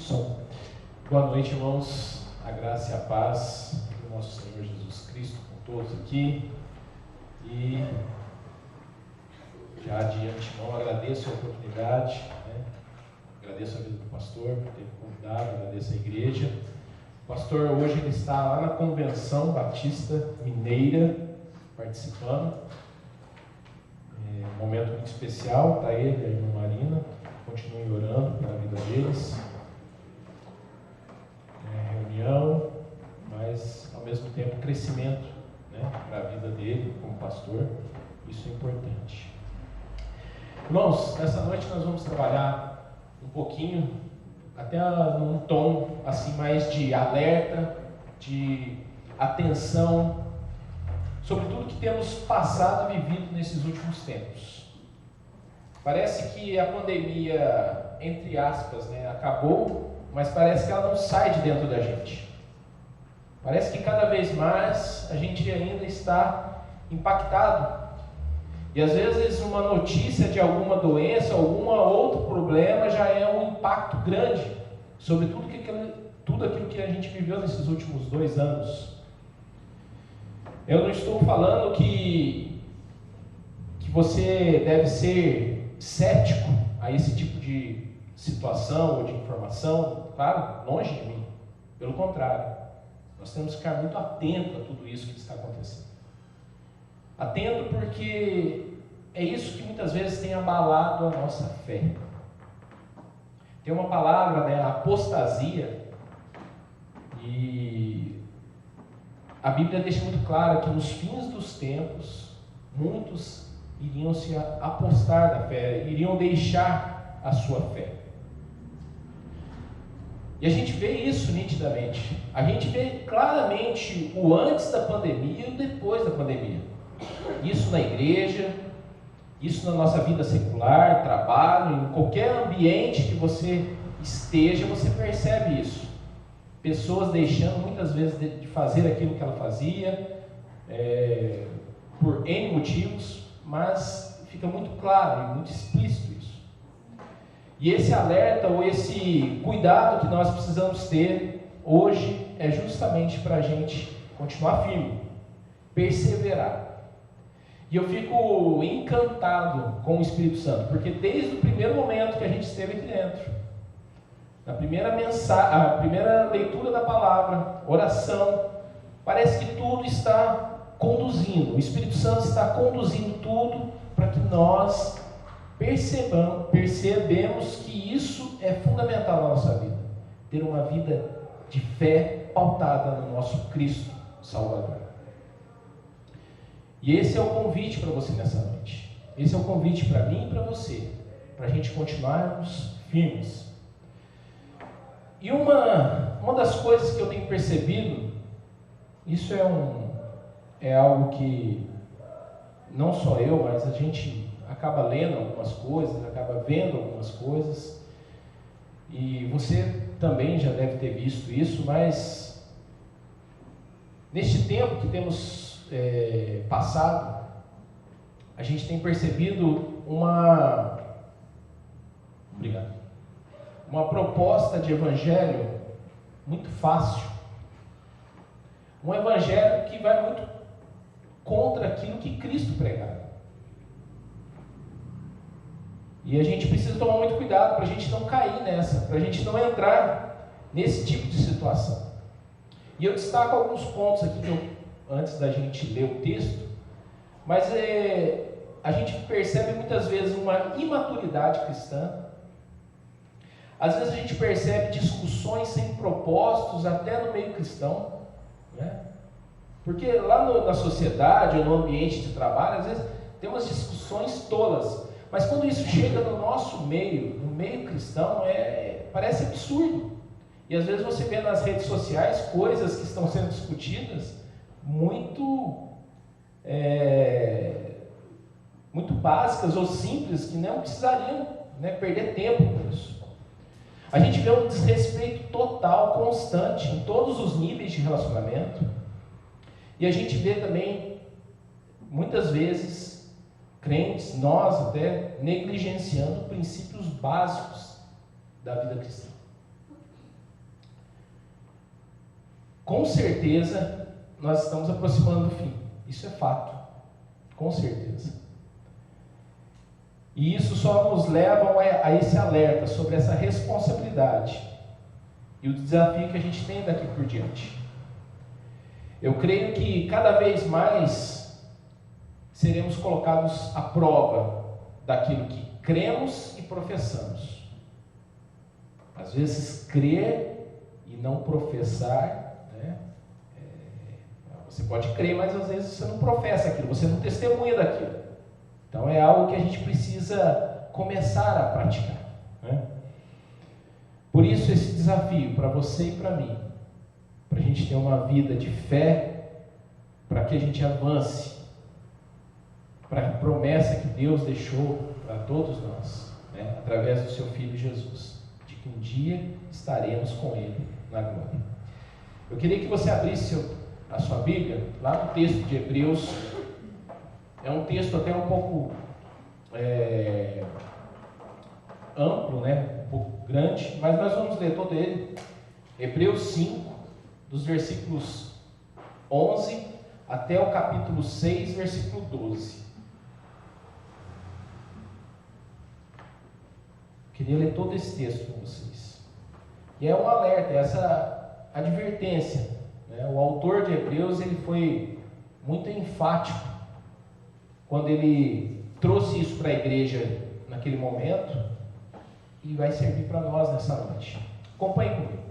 Som. Boa noite, irmãos. A graça e a paz do nosso Senhor Jesus Cristo com todos aqui. E já de antemão agradeço a oportunidade, agradeço a vida do pastor por ter me convidado, agradeço a igreja. O pastor hoje ele está lá na Convenção Batista Mineira, participando. Um momento muito especial para ele e a irmã Marina. Continuem orando pela vida deles. Reunião, mas ao mesmo tempo crescimento, para a vida dele como pastor. Isso é importante. Irmãos, nessa noite nós vamos trabalhar um pouquinho, até num tom assim mais de alerta, de atenção, sobre tudo que temos passado e vivido nesses últimos tempos. Parece que a pandemia, entre aspas, acabou, mas parece que ela não sai de dentro da gente. Parece que cada vez mais a gente ainda está impactado. E às vezes uma notícia de alguma doença, algum outro problema já é um impacto grande sobre tudo aquilo que a gente viveu nesses últimos 2 anos. Eu não estou falando que você deve ser cético a esse tipo de situação ou de informação, claro, longe de mim. Pelo contrário, nós temos que ficar muito atento a tudo isso que está acontecendo. Atento porque é isso que muitas vezes tem abalado a nossa fé. Tem uma palavra, apostasia, e a Bíblia deixa muito claro que nos fins dos tempos, muitos iriam se apostar da fé, iriam deixar a sua fé. E a gente vê isso nitidamente. A gente vê claramente o antes da pandemia e o depois da pandemia. Isso na igreja, isso na nossa vida secular, trabalho, em qualquer ambiente que você esteja, você percebe isso. Pessoas deixando muitas vezes de fazer aquilo que ela fazia, por N motivos, mas fica muito claro e muito explícito isso. E esse alerta ou esse cuidado que nós precisamos ter hoje é justamente para a gente continuar firme, perseverar. E eu fico encantado com o Espírito Santo, porque desde o primeiro momento que a gente esteve aqui dentro, na primeira mensagem, a primeira leitura da palavra, oração, parece que tudo está conduzindo, o Espírito Santo está conduzindo tudo para que nós percebemos que isso é fundamental na nossa vida, ter uma vida de fé pautada no nosso Cristo Salvador. E esse é o convite para você nessa noite. Esse é o convite para mim e para você, para a gente continuarmos firmes. E uma das coisas que eu tenho percebido, isso é algo que não só eu, mas a gente acaba lendo algumas coisas, acaba vendo algumas coisas, e você também já deve ter visto isso, mas neste tempo que temos passado, a gente tem percebido uma proposta de evangelho muito fácil, um evangelho que vai muito contra aquilo que Cristo pregava. E a gente precisa tomar muito cuidado para a gente não cair nessa, para a gente não entrar nesse tipo de situação. E eu destaco alguns pontos aqui antes da gente ler o texto, mas a gente percebe muitas vezes uma imaturidade cristã. Às vezes a gente percebe discussões sem propósitos até no meio cristão, porque lá na sociedade ou no ambiente de trabalho, às vezes tem umas discussões tolas, mas quando isso chega no nosso meio, no meio cristão, parece absurdo. E às vezes você vê nas redes sociais coisas que estão sendo discutidas muito básicas ou simples, que não precisariam perder tempo com isso. A gente vê um desrespeito total, constante, em todos os níveis de relacionamento. E a gente vê também, muitas vezes, crentes, nós até, negligenciando princípios básicos da vida cristã. com certeza nós estamos aproximando do fim. Isso é fato, com certeza. E isso só nos leva a esse alerta sobre essa responsabilidade e o desafio que a gente tem daqui por diante. Eu creio que cada vez mais seremos colocados à prova daquilo que cremos e professamos. Às vezes crer e não professar, né? Você pode crer, mas às vezes você não professa aquilo, você não testemunha daquilo. Então é algo que a gente precisa começar a praticar, né? Por isso esse desafio para você e para mim, para a gente ter uma vida de fé, para que a gente avance para a promessa que Deus deixou para todos nós, né? Através do seu Filho Jesus, de que um dia estaremos com Ele na glória. Eu queria que você abrisse a sua Bíblia lá no texto de Hebreus. É um texto até um pouco amplo, né? Um pouco grande, mas nós vamos ler todo ele. Hebreus 5, dos versículos 11 até o capítulo 6, versículo 12. Eu queria ler todo esse texto com vocês. E é um alerta, essa advertência, né? O autor de Hebreus, ele foi muito enfático quando ele trouxe isso para a igreja naquele momento, e vai servir para nós nessa noite. Acompanhe comigo.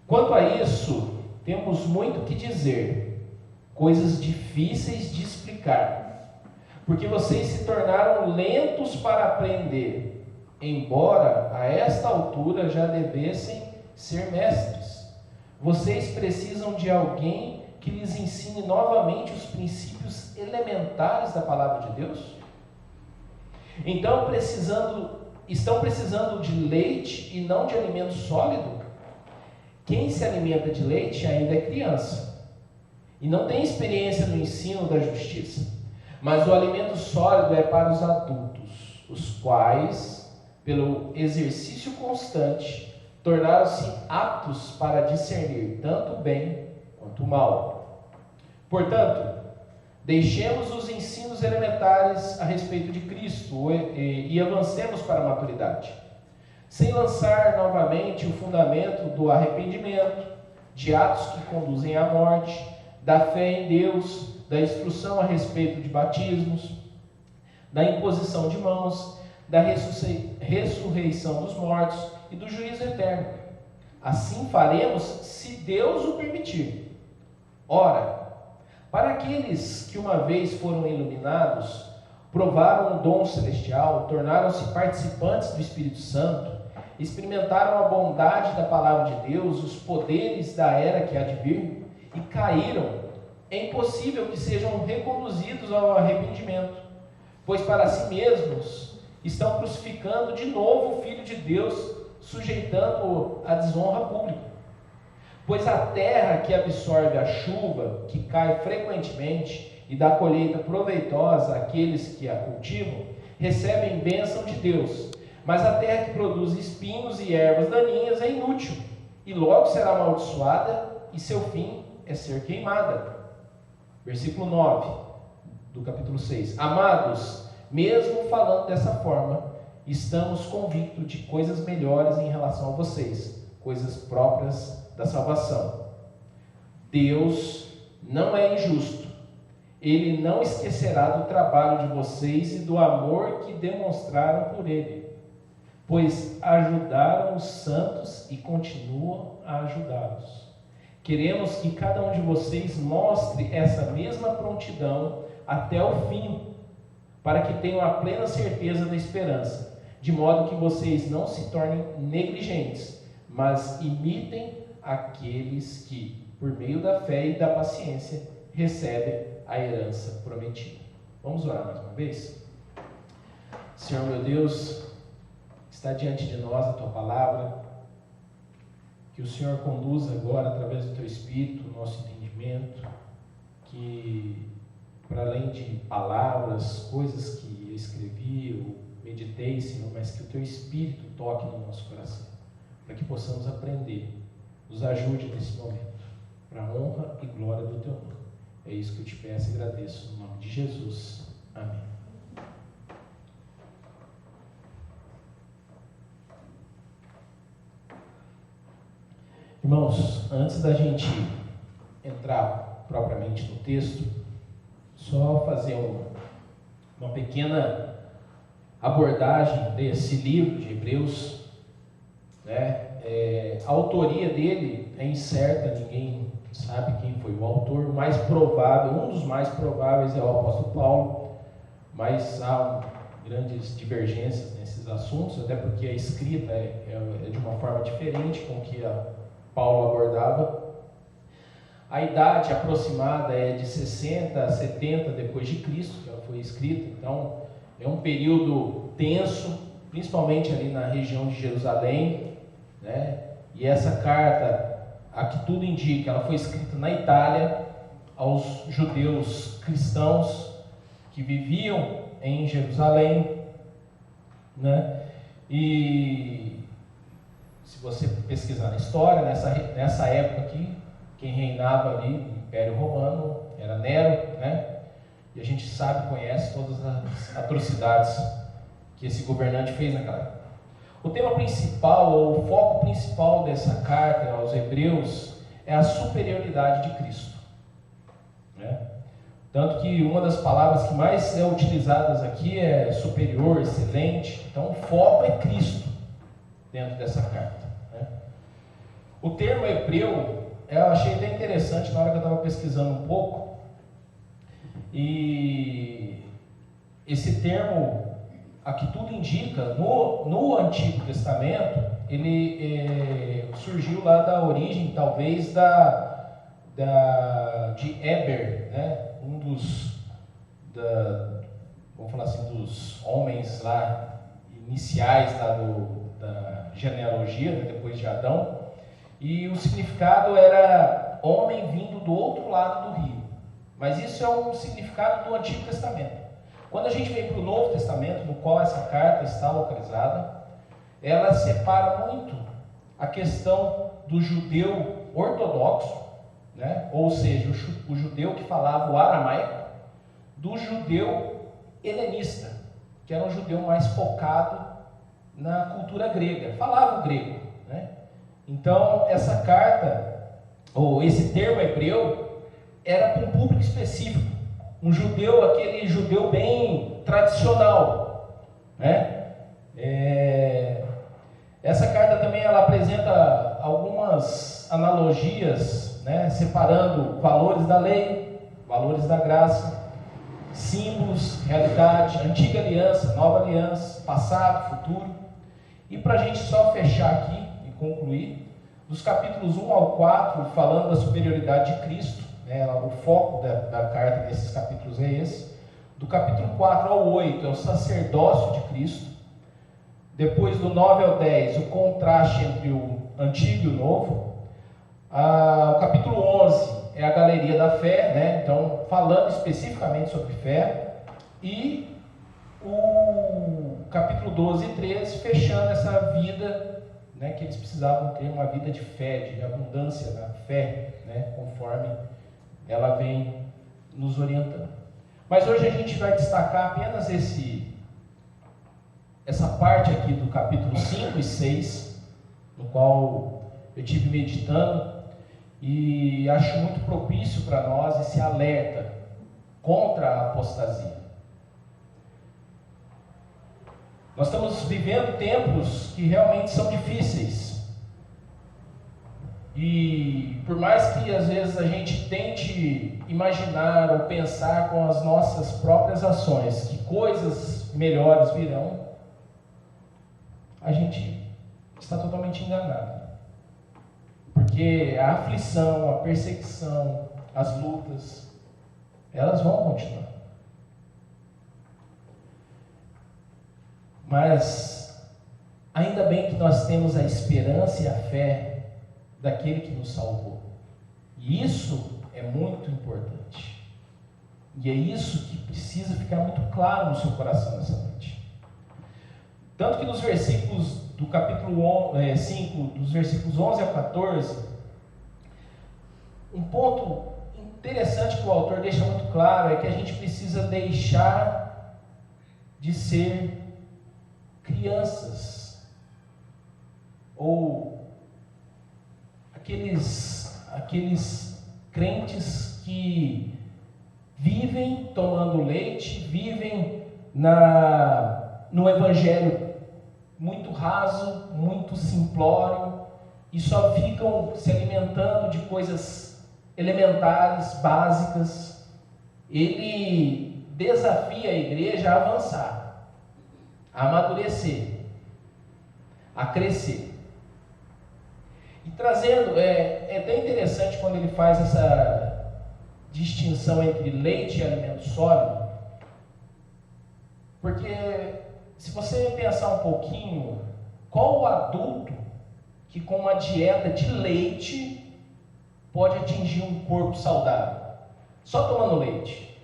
Quanto a isso, temos muito que dizer, coisas difíceis de explicar, porque vocês se tornaram lentos para aprender, embora a esta altura já devessem ser mestres. Vocês precisam de alguém que lhes ensine novamente os princípios elementares da palavra de Deus? Então, estão precisando de leite e não de alimento sólido? Quem se alimenta de leite ainda é criança e não tem experiência no ensino da justiça. Mas o alimento sólido é para os adultos, os quais, pelo exercício constante, tornaram-se aptos para discernir tanto o bem quanto o mal. Portanto, deixemos os ensinos elementares a respeito de Cristo e avancemos para a maturidade, sem lançar novamente o fundamento do arrependimento, de atos que conduzem à morte, da fé em Deus, da instrução a respeito de batismos, da imposição de mãos, da ressurreição dos mortos e do juízo eterno. Assim faremos se Deus o permitir. Ora, para aqueles que uma vez foram iluminados, provaram o dom celestial, tornaram-se participantes do Espírito Santo, experimentaram a bondade da palavra de Deus, os poderes da era que há de vir, e caíram, é impossível que sejam reconduzidos ao arrependimento, pois para si mesmos estão crucificando de novo o Filho de Deus, sujeitando-o à desonra pública. Pois a terra que absorve a chuva, que cai frequentemente e dá colheita proveitosa àqueles que a cultivam, recebem bênção de Deus. Mas a terra que produz espinhos e ervas daninhas é inútil, e logo será amaldiçoada, e seu fim é ser queimada. Versículo 9 do capítulo 6. Amados, mesmo falando dessa forma, estamos convictos de coisas melhores em relação a vocês, coisas próprias da salvação. Deus não é injusto. Ele não esquecerá do trabalho de vocês e do amor que demonstraram por Ele, pois ajudaram os santos e continuam a ajudá-los. Queremos que cada um de vocês mostre essa mesma prontidão até o fim, para que tenham a plena certeza da esperança, de modo que vocês não se tornem negligentes, mas imitem aqueles que, por meio da fé e da paciência, recebem a herança prometida. Vamos orar mais uma vez? Senhor meu Deus, está diante de nós a Tua palavra, que o Senhor conduza agora, através do Teu Espírito, o nosso entendimento, que, para além de palavras, coisas que eu escrevi ou meditei, Senhor, mas que o Teu Espírito toque no nosso coração, para que possamos aprender nos ajude nesse momento, para a honra e glória do teu nome. É isso que eu te peço e agradeço, no nome de Jesus. Amém. Irmãos, antes da gente entrar propriamente no texto, só fazer uma pequena abordagem desse livro de Hebreus, né? A autoria dele é incerta, ninguém sabe quem foi o autor. O mais provável, um dos mais prováveis é o apóstolo Paulo, mas há grandes divergências nesses assuntos, até porque a escrita é de uma forma diferente com que Paulo abordava. A idade aproximada é de 60 a 70 depois de Cristo, que ela foi escrita. Então é um período tenso, principalmente ali na região de Jerusalém, né? E essa carta, a que tudo indica, ela foi escrita na Itália aos judeus cristãos que viviam em Jerusalém, né? E se você pesquisar na história, nessa época aqui, quem reinava ali no Império Romano era Nero, né? E a gente sabe, conhece todas as atrocidades que esse governante fez naquela época. O tema principal, ou o foco principal dessa carta aos Hebreus é a superioridade de Cristo, né? Tanto que uma das palavras que mais é utilizadas aqui é superior, excelente. Então o foco é Cristo dentro dessa carta, né? O termo hebreu, eu achei até interessante na hora que eu estava pesquisando um pouco, e esse termo, a que tudo indica, no Antigo Testamento, ele surgiu lá da origem, talvez, de Eber, né? Um vamos falar assim, dos homens lá, iniciais lá da genealogia, né? Depois de Adão, e o significado era homem vindo do outro lado do rio. Mas isso é um significado do Antigo Testamento. Quando a gente vem para o Novo Testamento, no qual essa carta está localizada, ela separa muito a questão do judeu ortodoxo, né? Ou seja, o judeu que falava o aramaico, do judeu helenista, que era um judeu mais focado na cultura grega, falava o grego, né? Então, essa carta, ou esse termo hebreu, era para um público específico, um judeu, aquele judeu bem tradicional, né? Essa carta também ela apresenta algumas analogias, né? Separando valores da lei, valores da graça, símbolos, realidade, antiga aliança, nova aliança, passado, futuro. E para a gente só fechar aqui e concluir, dos capítulos 1 ao 4, falando da superioridade de Cristo, né? O foco da carta nesses capítulos é esse. Do capítulo 4 ao 8 é o sacerdócio de Cristo. Depois do 9 ao 10, o contraste entre o antigo e o novo. O capítulo 11 é a galeria da fé, né? Então, falando especificamente sobre fé. E o capítulo 12 e 13, fechando essa vida, né? Que eles precisavam ter uma vida de fé, de abundância na fé, né? Conforme ela vem nos orientando. Mas hoje a gente vai destacar apenas essa parte aqui do capítulo 5 e 6, no qual eu estive meditando, e acho muito propício para nós esse alerta contra a apostasia. Nós estamos vivendo tempos que realmente são difíceis, e por mais que às vezes a gente tente imaginar ou pensar com as nossas próprias ações que coisas melhores virão, a gente está totalmente enganado. Porque a aflição, a perseguição, as lutas, elas vão continuar. Mas, ainda bem que nós temos a esperança e a fé daquele que nos salvou. E isso é muito importante. E é isso que precisa ficar muito claro no seu coração nessa noite. Tanto que nos versículos do capítulo 5, dos versículos 11 a 14, um ponto interessante que o autor deixa muito claro é que a gente precisa deixar de ser crianças, ou aqueles crentes que vivem tomando leite, vivem no evangelho muito raso, muito simplório, e só ficam se alimentando de coisas elementares, básicas. Ele desafia a igreja a avançar, a amadurecer, a crescer. E trazendo, é até interessante quando ele faz essa distinção entre leite e alimento sólido, porque se você pensar um pouquinho, qual o adulto que com uma dieta de leite pode atingir um corpo saudável? Só tomando leite?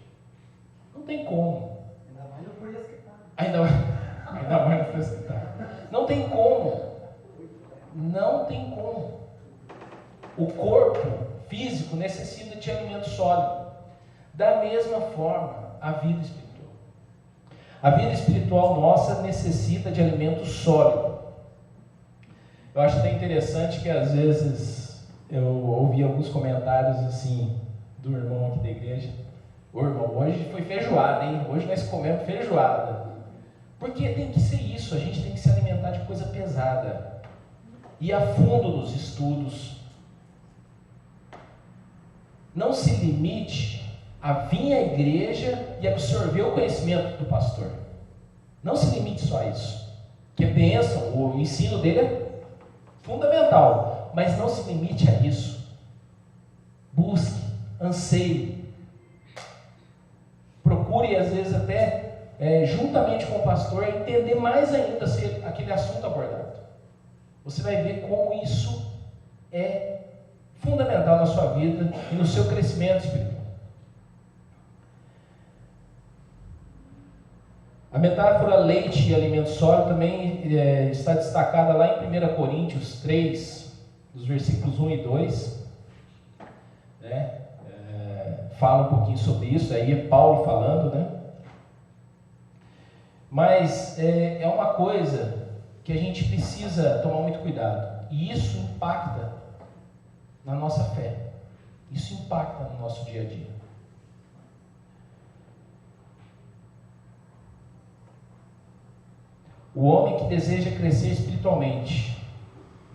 Não tem como. Ainda mais no fresquetado. Ainda mais no fresquetado. Não tem como. Não tem como. O corpo físico necessita de alimento sólido. Da mesma forma, a vida espiritual. A vida espiritual nossa necessita de alimento sólido. Eu acho até interessante que às vezes eu ouvi alguns comentários assim do irmão aqui da igreja. Ô irmão, hoje foi feijoada, hein? Hoje nós comemos feijoada. Porque tem que ser isso, a gente tem que se alimentar de coisa pesada. Ir a fundo nos estudos. Não se limite a vir à igreja e absorver o conhecimento do pastor. Não se limite só a isso. Que é bênção, o ensino dele é fundamental, mas não se limite a isso. Busque, anseie, procure às vezes até juntamente com o pastor entender mais ainda aquele assunto abordado. Você vai ver como isso é fundamental na sua vida e no seu crescimento espiritual. A metáfora leite e alimento sólido também está destacada lá em 1 Coríntios 3, dos versículos 1 e 2. Fala um pouquinho sobre isso, aí é Paulo falando, né? Mas é uma coisa que a gente precisa tomar muito cuidado. E isso impacta na nossa fé. Isso impacta no nosso dia a dia. O homem que deseja crescer espiritualmente,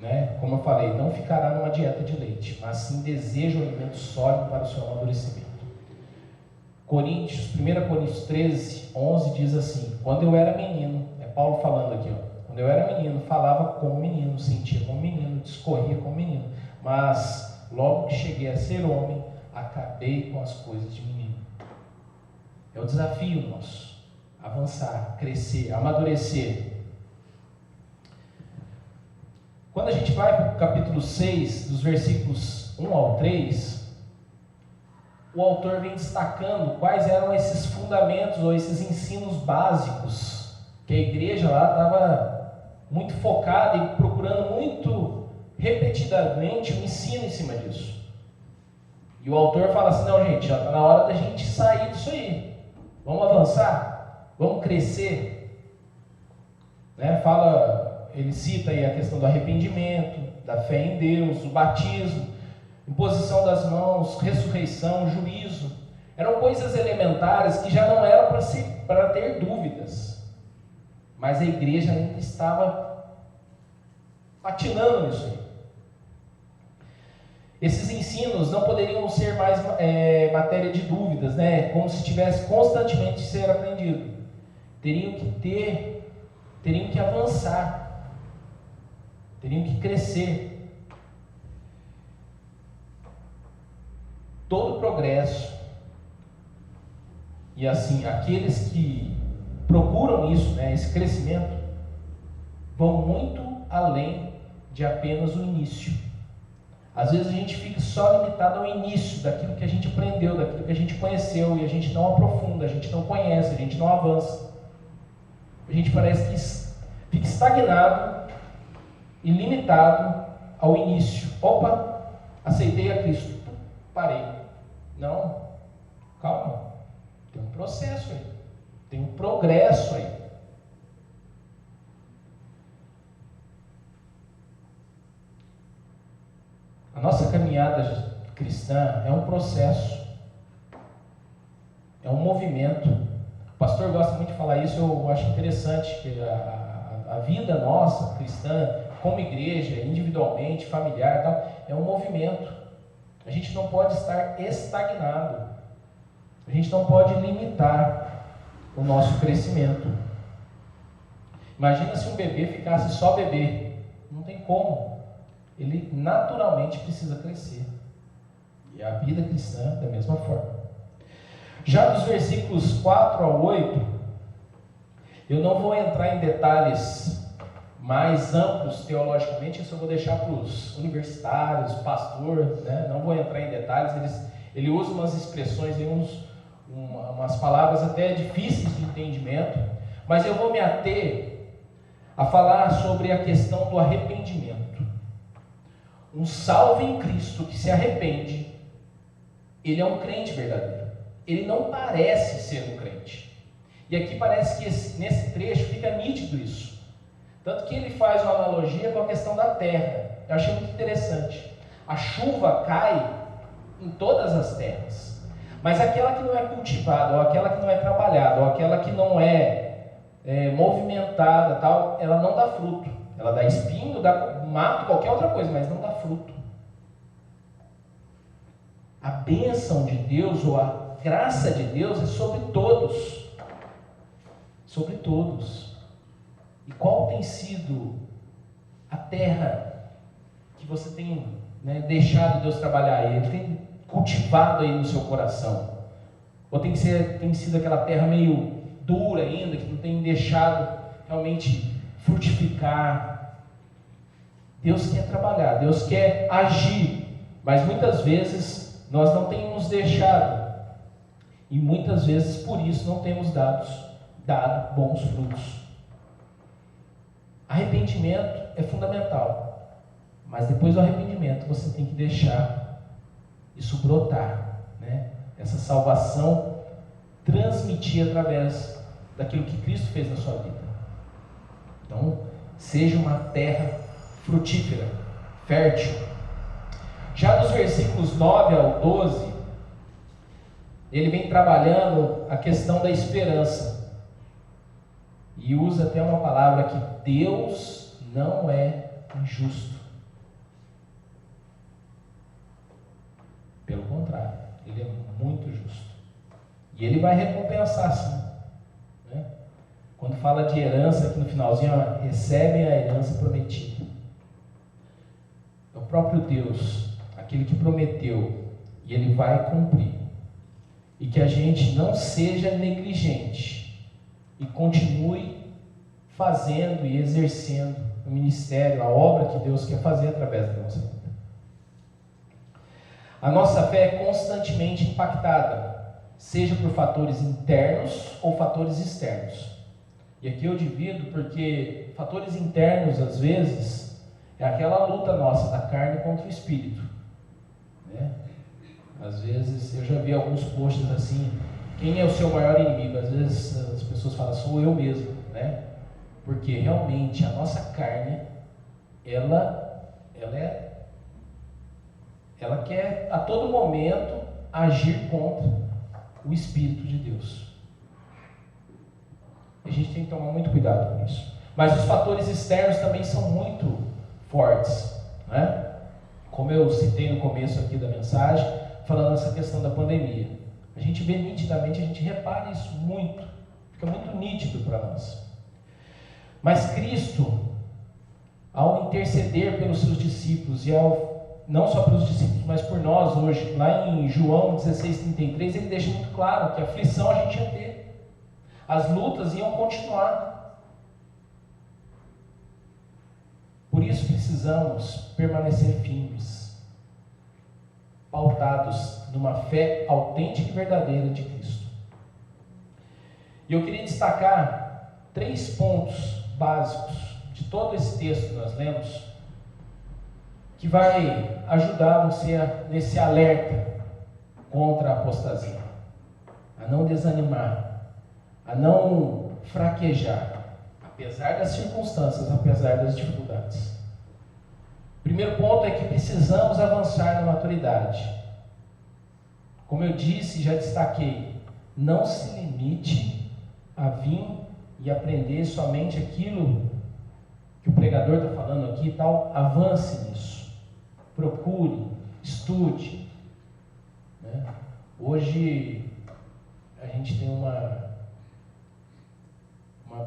né, como eu falei, não ficará numa dieta de leite, mas sim deseja um alimento sólido para o seu amadurecimento. 1 Coríntios 13, 11 diz assim: quando eu era menino, é Paulo falando aqui, quando eu era menino, falava como menino, sentia como menino, discorria como menino, mas logo que cheguei a ser homem, acabei com as coisas de menino. É o desafio nosso, avançar, crescer, amadurecer. Quando a gente vai para o capítulo 6, dos versículos 1 ao 3, o autor vem destacando quais eram esses fundamentos ou esses ensinos básicos que a igreja lá estava muito focada e procurando muito repetidamente o ensino em cima disso. E o autor fala assim: não, gente, já está na hora da gente sair disso aí. Vamos avançar, vamos crescer. Ele cita aí a questão do arrependimento, da fé em Deus, o batismo, imposição das mãos, ressurreição, juízo. Eram coisas elementares que já não eram para ter dúvidas. Mas a igreja ainda estava patinando nisso aí. Esses ensinos não poderiam ser mais matéria de dúvidas, né? Como se tivesse constantemente de ser aprendido. Teriam que avançar, teriam que crescer. Todo progresso, e assim, aqueles que procuram isso, esse crescimento, vão muito além de apenas o início. Às vezes a gente fica só limitado ao início daquilo que a gente aprendeu, daquilo que a gente conheceu, e a gente não aprofunda, a gente não conhece, a gente não avança. A gente parece que fica estagnado e limitado ao início. Opa, aceitei a Cristo, parei. Não, calma, tem um processo aí, tem um progresso aí. A nossa caminhada cristã é um processo, é um movimento. O pastor gosta muito de falar isso, eu acho interessante, que a vida nossa cristã, como igreja, individualmente, familiar, tal, é um movimento. A gente não pode estar estagnado, a gente não pode limitar o nosso crescimento. Imagina se um bebê ficasse só bebê, não tem como. Ele naturalmente precisa crescer. E a vida cristã da mesma forma. Já dos versículos 4 ao 8, eu não vou entrar em detalhes mais amplos teologicamente, isso eu vou deixar para os universitários, pastor, né? Não vou entrar em detalhes, ele usa umas expressões, umas palavras até difíceis de entendimento, mas eu vou me ater a falar sobre a questão do arrependimento. Um salvo em Cristo que se arrepende, ele é um crente verdadeiro. Ele não parece ser um crente. E aqui parece que nesse trecho fica nítido isso. Tanto que ele faz uma analogia com a questão da terra. Eu achei muito interessante. A chuva cai em todas as terras. Mas aquela que não é cultivada, ou aquela que não é trabalhada, ou aquela que não é movimentada, tal, ela não dá fruto. Ela dá espinho, dá mato, qualquer outra coisa, mas não dá fruto. A bênção de Deus, ou a graça de Deus é sobre todos. Sobre todos. E qual tem sido a terra que você tem deixado Deus trabalhar aí? Ele tem cultivado aí no seu coração? Ou tem sido aquela terra meio dura ainda, que não tem deixado realmente frutificar? Deus quer trabalhar, Deus quer agir, mas muitas vezes nós não temos deixado, e muitas vezes por isso não temos dado bons frutos. Arrependimento é fundamental, mas depois do arrependimento você tem que deixar isso brotar, né? Essa salvação transmitir através daquilo que Cristo fez na sua vida. Então, seja uma terra frutífera, fértil. Já dos versículos 9 ao 12, ele vem trabalhando a questão da esperança. E usa até uma palavra que Deus não é injusto. Pelo contrário, ele é muito justo. E ele vai recompensar sim. Né? Quando fala de herança, aqui no finalzinho, recebem a herança prometida. É o próprio Deus, aquele que prometeu, e ele vai cumprir. E que a gente não seja negligente e continue fazendo e exercendo o ministério, a obra que Deus quer fazer através da nossa vida. A nossa fé é constantemente impactada, seja por fatores internos ou fatores externos. E aqui eu divido porque fatores internos, às vezes, é aquela luta nossa da carne contra o espírito. Né? Às vezes, eu já vi alguns posts assim, quem é o seu maior inimigo? Às vezes as pessoas falam, sou eu mesmo, né? Porque realmente a nossa carne, ela quer a todo momento agir contra o Espírito de Deus. A gente tem que tomar muito cuidado com isso. Mas os fatores externos também são muito fortes, né? Como eu citei no começo aqui da mensagem, falando essa questão da pandemia. A gente vê nitidamente, a gente repara isso muito, fica muito nítido para nós. Mas Cristo, ao interceder pelos seus discípulos, não só pelos discípulos, mas por nós hoje, lá em João 16:33, ele deixa muito claro que a aflição a gente ia ter, as lutas iam continuar. Por isso precisamos permanecer firmes, pautados numa fé autêntica e verdadeira de Cristo. E eu queria destacar 3 pontos básicos de todo esse texto que nós lemos, que vai ajudar você nesse alerta contra a apostasia, a não desanimar, a não fraquejar, apesar das circunstâncias, apesar das dificuldades. O primeiro ponto é que precisamos avançar na maturidade. Como eu disse, já destaquei, não se limite a vir e aprender somente aquilo que o pregador está falando aqui e tal. Avance nisso, procure, estude, né? Hoje a gente tem uma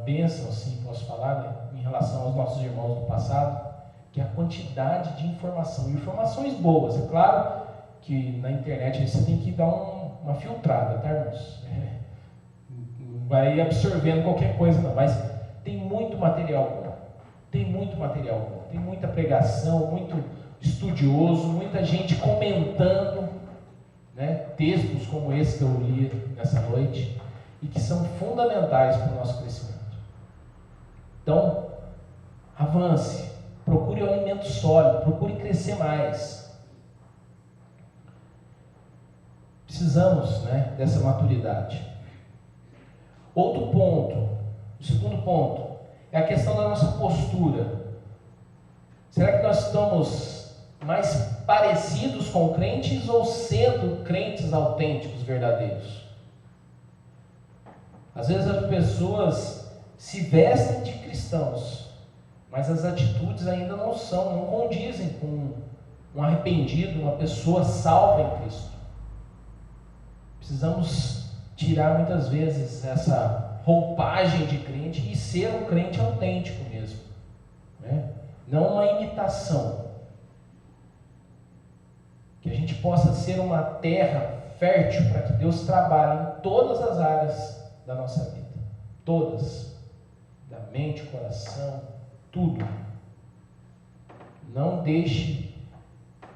bênção, assim, posso falar, né, em relação aos nossos irmãos do passado, que é a quantidade de informação, informações boas. É claro que na internet você tem que dar uma filtrada, tá, irmãos? Não vai absorvendo qualquer coisa não, mas tem muito material bom, tem muita pregação, muito estudioso, muita gente comentando, né, textos como esse que eu li nessa noite, e que são fundamentais para o nosso crescimento. Então, avance, procure um alimento sólido, procure crescer mais. Precisamos, né, dessa maturidade. Outro ponto, o segundo ponto, é a questão da nossa postura. Será que nós estamos mais parecidos com crentes ou sendo crentes autênticos, verdadeiros? Às vezes as pessoas se vestem de cristãos, mas as atitudes ainda não condizem com um arrependido, uma pessoa salva em Cristo. Precisamos tirar muitas vezes essa roupagem de crente e ser um crente autêntico mesmo, né? Não uma imitação. Que a gente possa ser uma terra fértil para que Deus trabalhe em todas as áreas da nossa vida, todas, da mente, coração, tudo.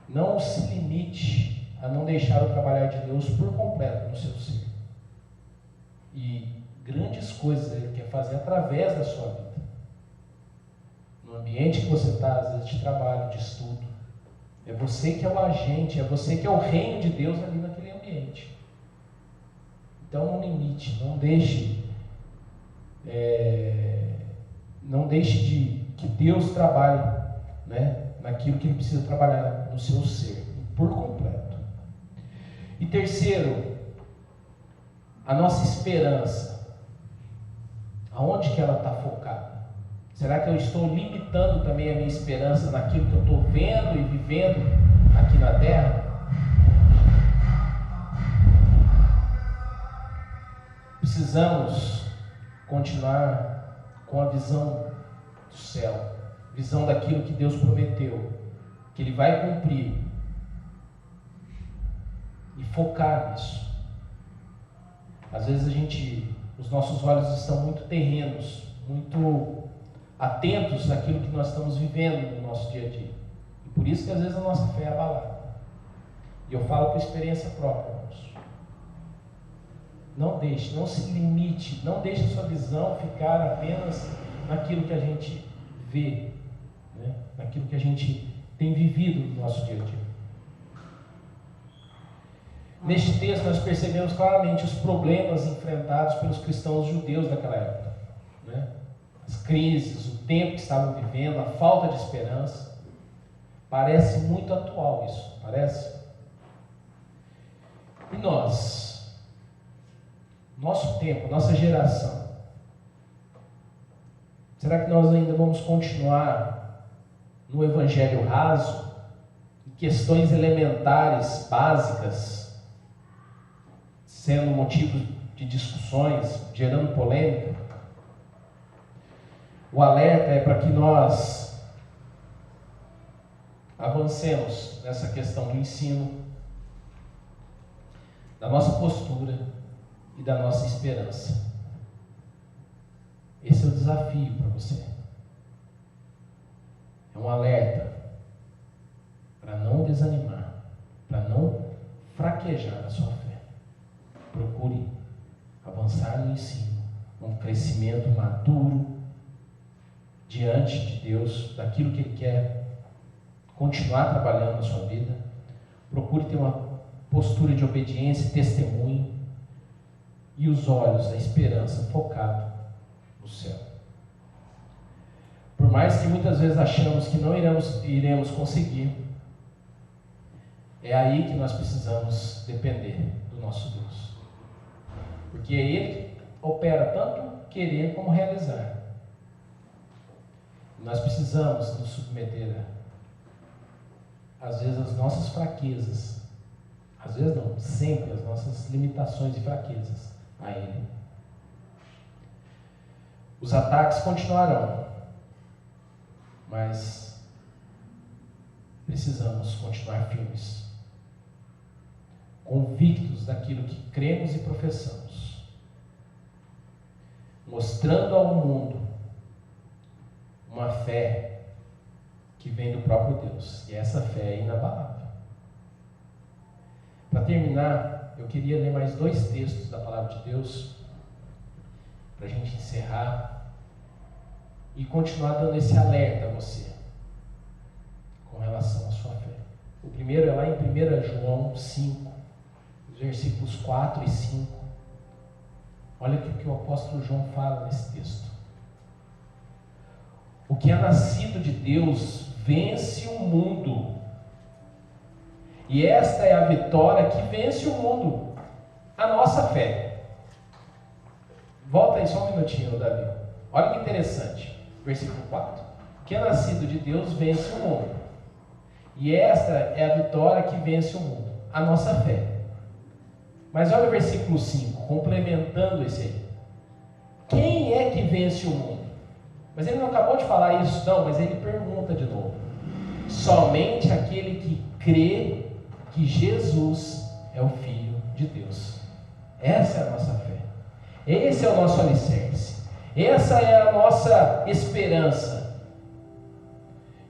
Não se limite a não deixar o trabalhar de Deus por completo no seu ser. E grandes coisas Ele quer fazer através da sua vida. No ambiente que você está, às vezes de trabalho, de estudo, é você que é o agente, é você que é o reino de Deus ali naquele ambiente. Então não limite, não deixe de que Deus trabalhe, né, naquilo que Ele precisa trabalhar no seu ser, por completo. E terceiro, a nossa esperança. Aonde que ela está focada? Será que eu estou limitando também a minha esperança naquilo que eu estou vendo e vivendo aqui na terra? Precisamos continuar com a visão do céu, visão daquilo que Deus prometeu, que Ele vai cumprir, e focar nisso. Às vezes os nossos olhos estão muito terrenos, muito atentos naquilo que nós estamos vivendo no nosso dia a dia, e por isso que às vezes a nossa fé é abalada. E eu falo por experiência própria, irmãos. Não deixe, não se limite, não deixe a sua visão ficar apenas naquilo que a gente vê, né? Naquilo que a gente tem vivido no nosso dia a dia. Neste texto nós percebemos claramente os problemas enfrentados pelos cristãos judeus daquela época, né? As crises, o tempo que estavam vivendo, a falta de esperança. Parece muito atual isso, parece? E nós, nosso tempo, nossa geração, será que nós ainda vamos continuar no evangelho raso, em questões elementares, básicas, sendo motivo de discussões, gerando polêmica? O alerta é para que nós avancemos nessa questão do ensino, da nossa postura e da nossa esperança. Esse é o desafio para você. É um alerta para não desanimar, para não fraquejar a sua fé. Procure avançar no ensino, um crescimento maduro diante de Deus, daquilo que Ele quer continuar trabalhando na sua vida. Procure ter uma postura de obediência e testemunho. E os olhos, a esperança, focado no céu. Por mais que muitas vezes achamos que não iremos conseguir, é aí que nós precisamos depender do nosso Deus. Porque é Ele que opera tanto querer como realizar. Nós precisamos nos submeter às vezes às nossas fraquezas, às vezes não, sempre as nossas limitações e fraquezas a Ele. Os ataques continuarão, mas precisamos continuar firmes, convictos daquilo que cremos e professamos, mostrando ao mundo uma fé que vem do próprio Deus, e essa fé é inabalável. Para terminar, eu queria ler mais 2 textos da Palavra de Deus, para a gente encerrar, e continuar dando esse alerta a você, com relação à sua fé. O primeiro é lá em 1 João 5, versículos 4 e 5. Olha o que o apóstolo João fala nesse texto. O que é nascido de Deus vence o mundo. E esta é a vitória que vence o mundo, a nossa fé. Volta aí só um minutinho, Davi. Olha que interessante. Versículo 4. O que é nascido de Deus vence o mundo. E esta é a vitória que vence o mundo, a nossa fé. Mas olha o versículo 5, complementando esse aí. Quem é que vence o mundo? Mas ele não acabou de falar isso, não, mas ele pergunta de novo. Somente aquele que crê que Jesus é o Filho de Deus. Essa é a nossa fé. Esse é o nosso alicerce. Essa é a nossa esperança.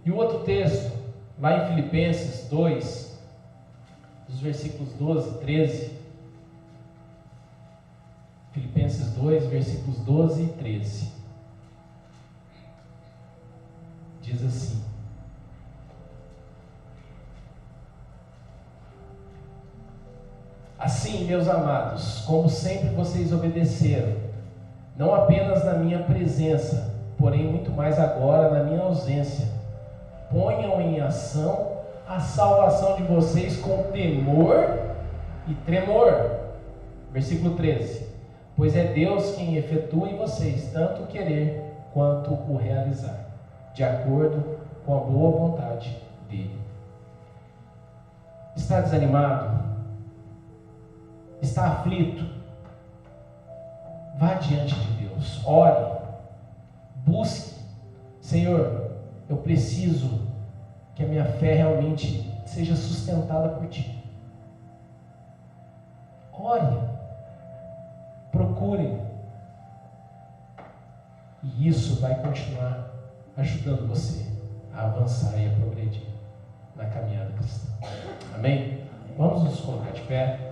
E o outro texto, lá em Filipenses 2, dos versículos 12 e 13. Filipenses 2, versículos 12 e 13. Diz assim: assim, meus amados, como sempre vocês obedeceram, não apenas na minha presença, porém muito mais agora na minha ausência, ponham em ação a salvação de vocês com temor e tremor. Versículo 13: pois é Deus quem efetua em vocês tanto o querer quanto o realizar, de acordo com a boa vontade dele. Está desanimado? Está aflito? Vá diante de Deus, ore, busque. Senhor, eu preciso que a minha fé realmente seja sustentada por Ti. Ore, procure, e isso vai continuar ajudando você a avançar e a progredir na caminhada cristã. Amém? Vamos nos colocar de pé.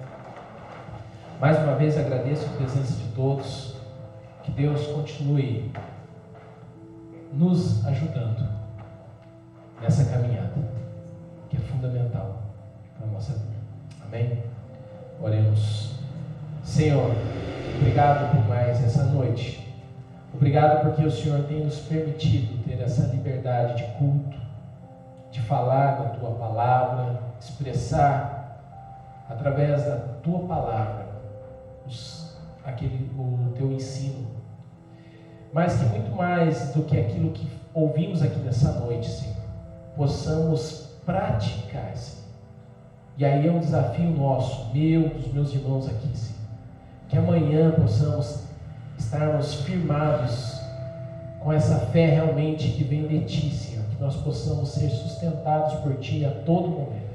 Mais uma vez agradeço a presença de todos. Que Deus continue nos ajudando nessa caminhada, que é fundamental para a nossa vida. Amém? Oremos. Senhor, obrigado por mais essa noite. Obrigado porque o Senhor tem nos permitido ter essa liberdade de culto, de falar da Tua palavra, expressar através da Tua palavra o Teu ensino. Mas que muito mais do que aquilo que ouvimos aqui nessa noite, Senhor, possamos praticar, Senhor. E aí é um desafio nosso, dos meus irmãos aqui, Senhor. Que amanhã possamos estarmos firmados com essa fé realmente que vem de Ti, Senhor. Que nós possamos ser sustentados por Ti a todo momento,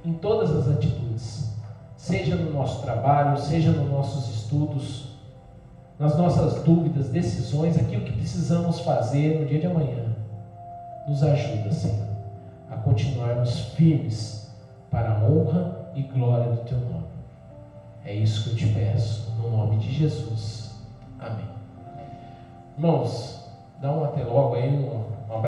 em todas as atitudes, seja no nosso trabalho, seja nos nossos estudos, nas nossas dúvidas, decisões, aquilo que precisamos fazer no dia de amanhã. Nos ajuda, Senhor, a continuarmos firmes para a honra e glória do Teu nome. É isso que eu te peço, no nome de Jesus. Amém. Irmãos, dá um até logo aí, um